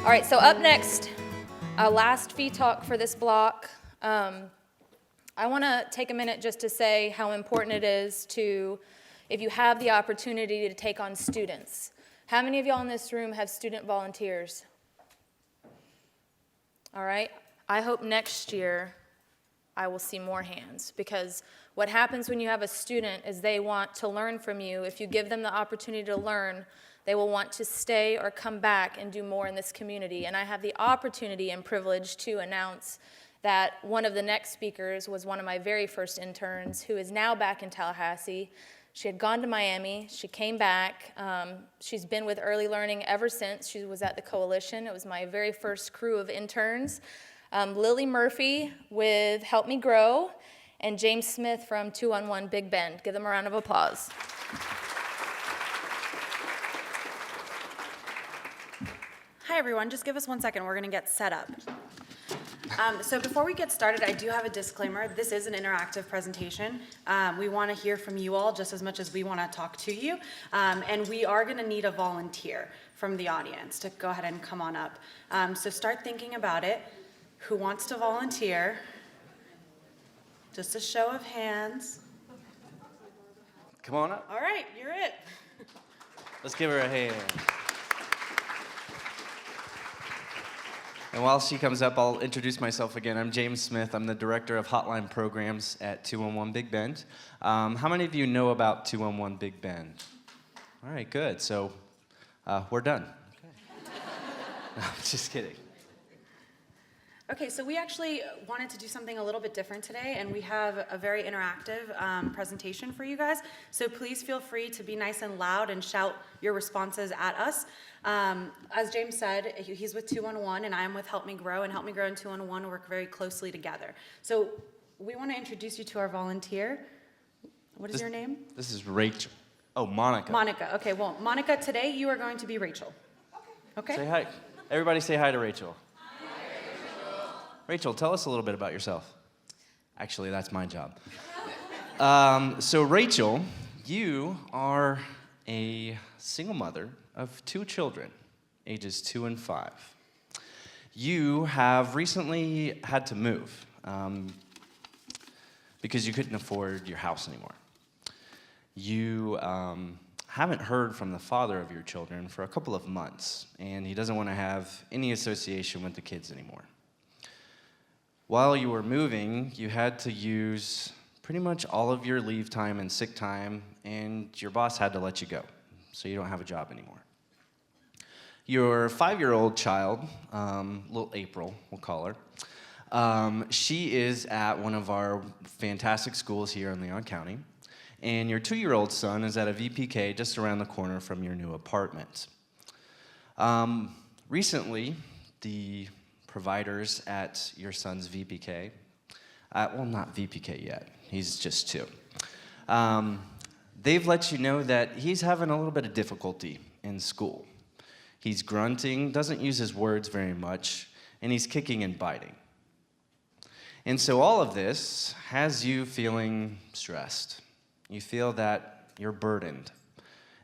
All right, so up next, last fee talk for this block. I want to take a minute just to say how important it is to, if you have the opportunity to take on students. How many of y'all in this room have student volunteers? All right, I hope next year I will see more hands, because what happens when you have a student is they want to learn from you. If you give them the opportunity to learn, they will want to stay or come back and do more in this community. And I have the opportunity and privilege to announce that one of the next speakers was one of my very first interns, who is now back in Tallahassee. She had gone to Miami, she came back. She's been with Early Learning ever since. She was at the Coalition. It was my very first crew of interns. Lily Murphy with Help Me Grow, and James Smith from 211 Big Bend. Give them a round of applause. Hi everyone, just give us 1 second, we're gonna get set up. So before we get started, I do have a disclaimer. This is an interactive presentation. We want to hear from you all just as much as we want to talk to you. And we are going to need a volunteer from the audience to go ahead and come on up. So start thinking about it. Who wants to volunteer? Just a show of hands. Come on up. All right, you're it. Let's give her a hand. And while she comes up, I'll introduce myself again. I'm James Smith. I'm the director of Hotline Programs at 211 Big Bend. How many of you know about 211 Big Bend? All right, good. So we're done. Okay. No, I'm just kidding. Okay, so we actually wanted to do something a little bit different today, and we have a very interactive presentation for you guys. So please feel free to be nice and loud and shout your responses at us. As James said, he's with 211, and I'm with Help Me Grow, and Help Me Grow and 211 work very closely together. So we want to introduce you to our volunteer. What is your name? This is Rachel. Oh, Monica. Monica. Okay, well, Monica, today you are going to be Rachel. Okay? Say hi. Everybody say hi to Rachel. Rachel, tell us a little bit about yourself. Actually, that's my job. So Rachel, you are a single mother of 2 children, ages 2 and 5. You have recently had to move because you couldn't afford your house anymore. You haven't heard from the father of your children for a couple of months, and he doesn't want to have any association with the kids anymore. While you were moving, you had to use pretty much all of your leave time and sick time, and your boss had to let you go, so you don't have a job anymore. Your 5-year-old child, little April, we'll call her, she is at one of our fantastic schools here in Leon County, and your 2-year-old son is at a VPK just around the corner from your new apartment. Recently, the providers at your son's VPK, well, not VPK yet, he's just 2. They've let you know that he's having a little bit of difficulty in school. He's grunting, doesn't use his words very much, and he's kicking and biting. And so all of this has you feeling stressed. You feel that you're burdened,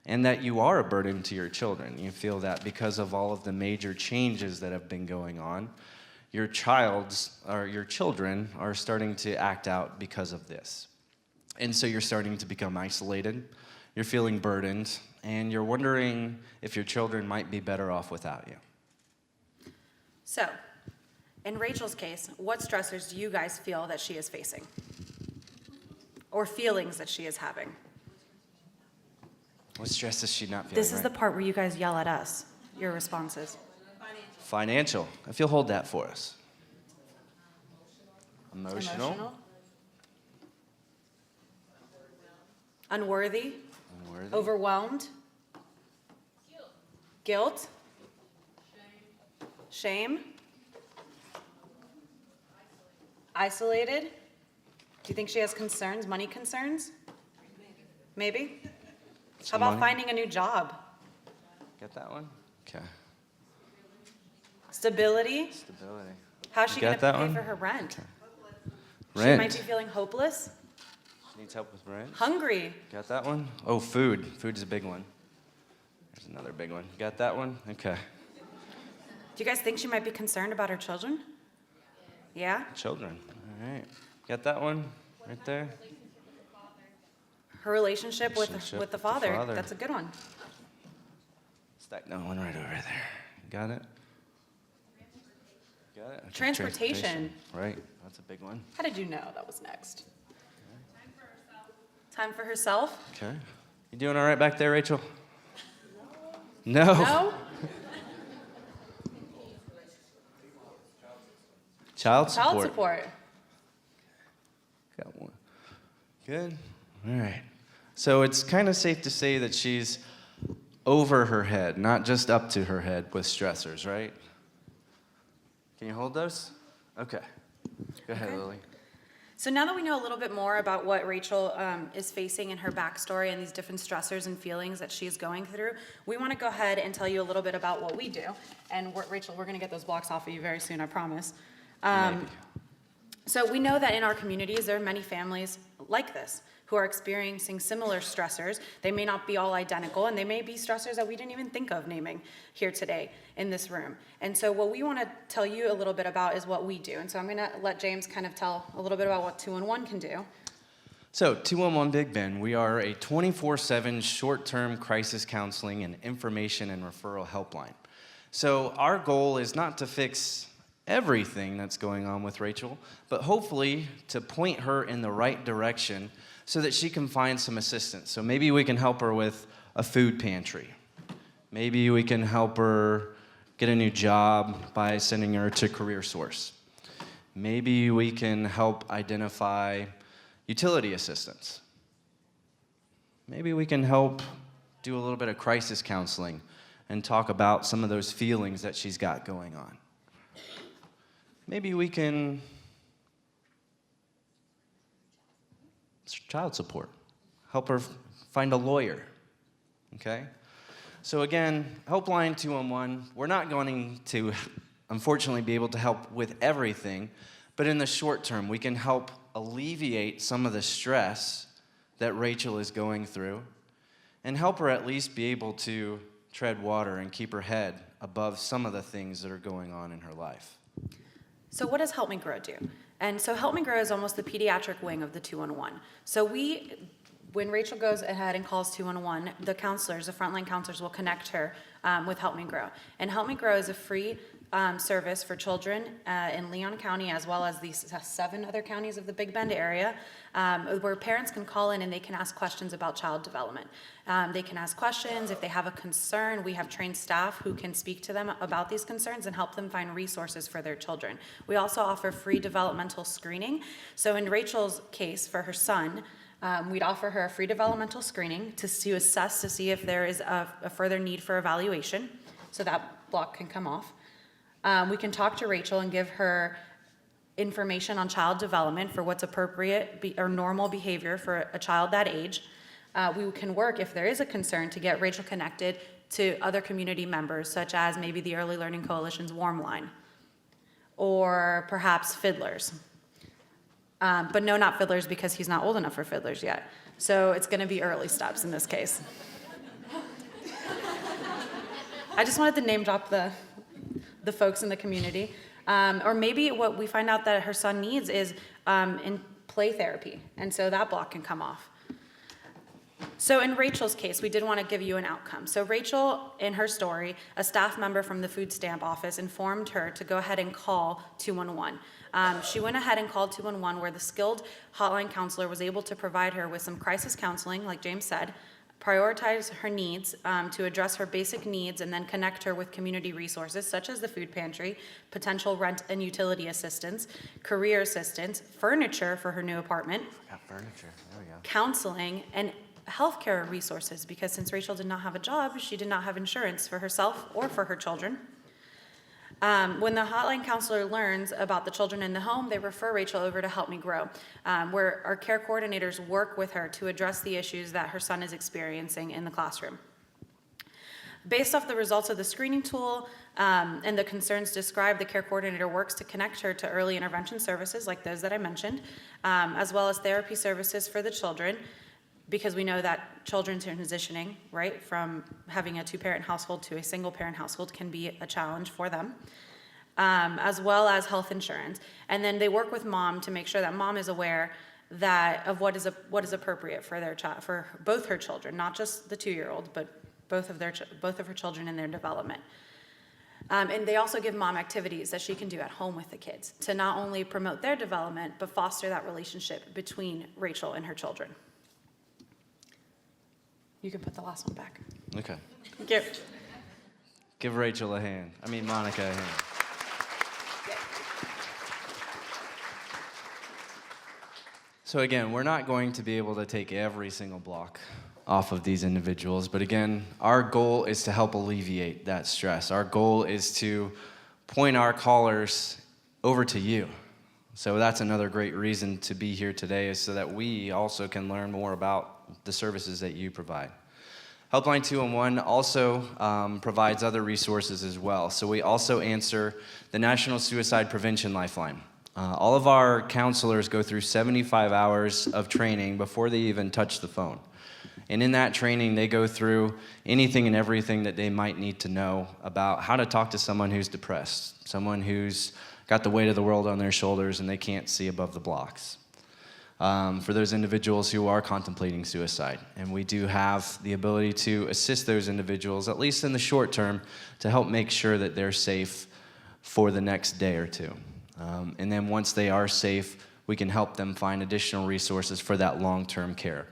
and that you are a burden to your children. You feel that because of all of the major changes that have been going on, your children are starting to act out because of this. And so you're starting to become isolated, you're feeling burdened, and you're wondering if your children might be better off without you. So, in Rachel's case, what stressors do you guys feel that she is facing? Or feelings that she is having? What stress is she not feeling? This is the part where you guys yell at us, your responses. Financial. If you'll hold that for us. Emotional. Unworthy. Unworthy. Overwhelmed. Guilt. Shame. Isolated. Do you think she has concerns, money concerns? Maybe? How about finding a new job? Get that one? Okay. Stability. Stability. How's she going to pay one? for her rent? Rent. She might be feeling hopeless. She needs help with rent. Hungry. Got that one? Oh, food. Food is a big one. There's another big one. Got that one? Okay. Do you guys think she might be concerned about her children? Yeah? Children. All right. Got that one right there? Her relationship with Relationship with the with the father. father. That's a good one. Stack that one right over there. Got it? Got it? Okay, Transportation. Right. That's a big one. How did you know that was next? Time for herself? Okay. You doing all right back there, Rachel? No. No? Child support. Child support. Got one. Good. All right. So it's kind of safe to say that she's over her head, not just up to her head with stressors, right? Can you hold those? Okay. Go ahead, Okay. Lily. So now that we know a little bit more about what Rachel is facing in her backstory and these different stressors and feelings that she's going through, we want to go ahead and tell you a little bit about what we do. And Rachel, we're going to get those blocks off of you very soon, I promise. Maybe. So we know that in our communities, there are many families like this who are experiencing similar stressors. They may not be all identical, and they may be stressors that we didn't even think of naming here today in this room. And so what we want to tell you a little bit about is what we do. And so I'm going to let James kind of tell a little bit about what 211 can do. So, 211 Big Ben, we are a 24/7 short-term crisis counseling and information and referral helpline. So, our goal is not to fix everything that's going on with Rachel, but hopefully to point her in the right direction so that she can find some assistance. So maybe we can help her with a food pantry. Maybe we can help her get a new job by sending her to CareerSource. Maybe we can help identify utility assistance. Maybe we can help do a little bit of crisis counseling and talk about some of those feelings that she's got going on. Maybe we can child support, help her find a lawyer, okay? So again, Helpline 211, we're not going to, unfortunately, be able to help with everything, but in the short term, we can help alleviate some of the stress that Rachel is going through and help her at least be able to tread water and keep her head above some of the things that are going on in her life. So what does Help Me Grow do? And so Help Me Grow is almost the pediatric wing of the 211. So when Rachel goes ahead and calls 211, the counselors, the frontline counselors will connect her with Help Me Grow. And Help Me Grow is a free service for children in Leon County, as well as these 7 other counties of the Big Bend area, where parents can call in and they can ask questions about child development. They can ask questions. If they have a concern, we have trained staff who can speak to them about these concerns and help them find resources for their children. We also offer free developmental screening. So in Rachel's case, for her son, we'd offer her a free developmental screening to assess to see if there is a further need for evaluation. So that block can come off. We can talk to Rachel and give her information on child development for what's appropriate or normal behavior for a child that age. We can work, if there is a concern, to get Rachel connected to other community members, such as maybe the Early Learning Coalition's Warm Line, or perhaps Fiddlers. But no, not Fiddlers, because he's not old enough for Fiddlers yet. So it's going to be Early Steps in this case. I just wanted to name drop the folks in the community. Or maybe what we find out that her son needs is in play therapy, and so that block can come off. So in Rachel's case, we did want to give you an outcome. So Rachel, in her story, a staff member from the food stamp office informed her to go ahead and call 211. She went ahead and called 211, where the skilled hotline counselor was able to provide her with some crisis counseling, like James said, prioritize her needs to address her basic needs, and then connect her with community resources such as the food pantry, potential rent and utility assistance, career assistance, furniture for her new apartment, Got furniture. There we go. counseling, and healthcare resources, because since Rachel did not have a job, she did not have insurance for herself or for her children. When the hotline counselor learns about the children in the home, they refer Rachel over to Help Me Grow, where our care coordinators work with her to address the issues that her son is experiencing in the classroom. Based off the results of the screening tool and the concerns described, the care coordinator works to connect her to early intervention services like those that I mentioned, as well as therapy services for the children, because we know that children transitioning, right, from having a two-parent household to a single-parent household can be a challenge for them, as well as health insurance. And then they work with mom to make sure that mom is aware of what is appropriate for their child, for both her children, not just the 2-year-old, but both of her children in their development. And they also give mom activities that she can do at home with the kids to not only promote their development, but foster that relationship between Rachel and her children. You can put the last one back. Okay. Give Rachel a hand. Monica a hand. So again, we're not going to be able to take every single block off of these individuals, but again, our goal is to help alleviate that stress. Our goal is to point our callers over to you. So that's another great reason to be here today, is so that we also can learn more about the services that you provide. Helpline 211 also provides other resources as well. So we also answer the National Suicide Prevention Lifeline. All of our counselors go through 75 hours of training before they even touch the phone. And in that training, they go through anything and everything that they might need to know about how to talk to someone who's depressed, someone who's got the weight of the world on their shoulders and they can't see above the blocks. For those individuals who are contemplating suicide. And we do have the ability to assist those individuals, at least in the short term, to help make sure that they're safe for the next day or two. And then once they are safe, we can help them find additional resources for that long-term care.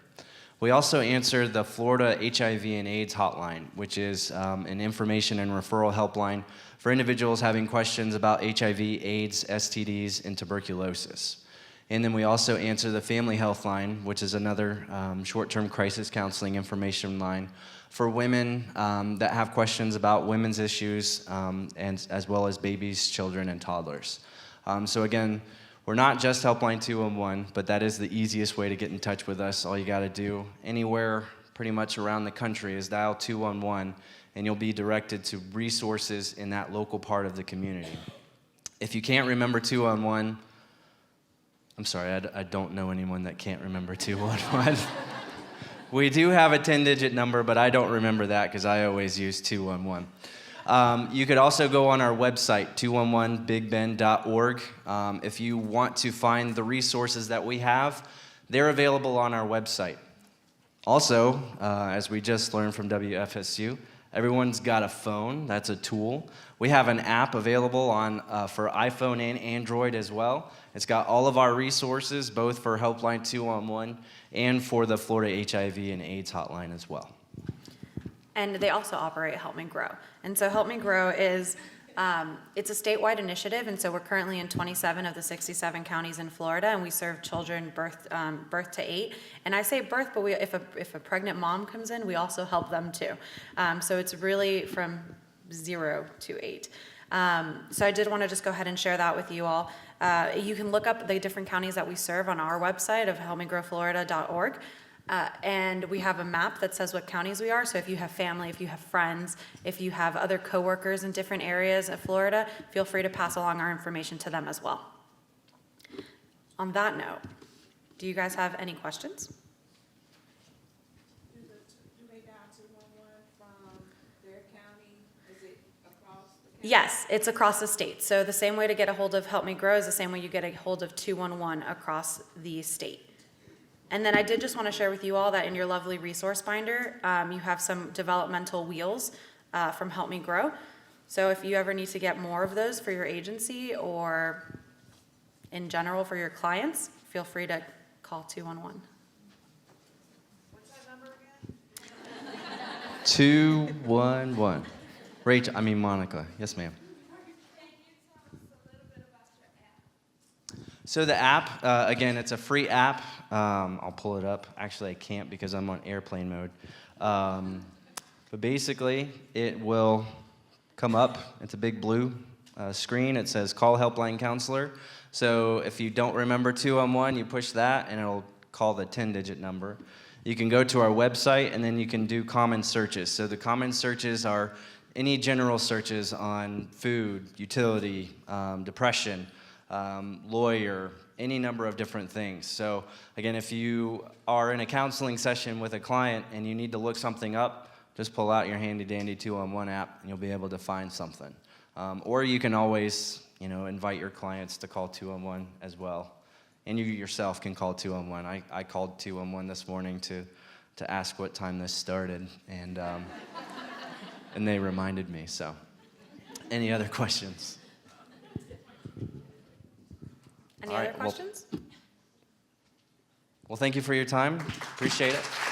We also answer the Florida HIV and AIDS hotline, which is an information and referral helpline for individuals having questions about HIV, AIDS, STDs, and tuberculosis. And then we also answer the Family Health Line, which is another short-term crisis counseling information line for women that have questions about women's issues, and as well as babies, children, and toddlers. So again, we're not just Helpline 211, but that is the easiest way to get in touch with us. All you got to do anywhere pretty much around the country is dial 211, and you'll be directed to resources in that local part of the community. If you can't remember 211, I'm sorry, I don't know anyone that can't remember 211. We do have a 10-digit number, but I don't remember that because I always use 211. You could also go on our website, 211bigbend.org. If you want to find the resources that we have, they're available on our website. Also, as we just learned from WFSU, everyone's got a phone. That's a tool. We have an app available for iPhone and Android as well. It's got all of our resources, both for Helpline 211 and for the Florida HIV and AIDS hotline as well. And they also operate Help Me Grow. And so Help Me Grow is, it's a statewide initiative, and so we're currently in 27 of the 67 counties in Florida, and we serve children birth to 8. And I say birth, but if a pregnant mom comes in, we also help them too. So it's really from 0 to 8. So I did want to just go ahead and share that with you all. You can look up the different counties that we serve on our website of helpmegrowflorida.org. And we have a map that says what counties we are. So if you have family, if you have friends, if you have other coworkers in different areas of Florida, feel free to pass along our information to them as well. On that note, do you guys have any questions? Do they dial 211 from their county? Is it across the county? Yes, it's across the state. So the same way to get a hold of Help Me Grow is the same way you get a hold of 211 across the state. And then I did just want to share with you all that in your lovely resource binder, you have some developmental wheels from Help Me Grow. So if you ever need to get more of those for your agency or in general for your clients, feel free to call 211. What's that number again? 211. Monica. Yes, ma'am. So the app, again, it's a free app. I'll pull it up. Actually, I can't because I'm on airplane mode. But basically, it will come up. It's a big blue screen. It says Call Helpline Counselor. So if you don't remember 211, you push that, and it'll call the 10-digit number. You can go to our website, and then you can do common searches. So the common searches are any general searches on food, utility, depression, lawyer, any number of different things. So again, if you are in a counseling session with a client and you need to look something up, just pull out your handy-dandy 2-on-1 app and you'll be able to find something. Or you can always, invite your clients to call 2-on-1 as well. And you yourself can call 2-on-1. I called 2-on-1 this morning to ask what time this started, and and they reminded me. So, any other questions? Any All other right, well- questions? Well, thank you for your time. Appreciate it.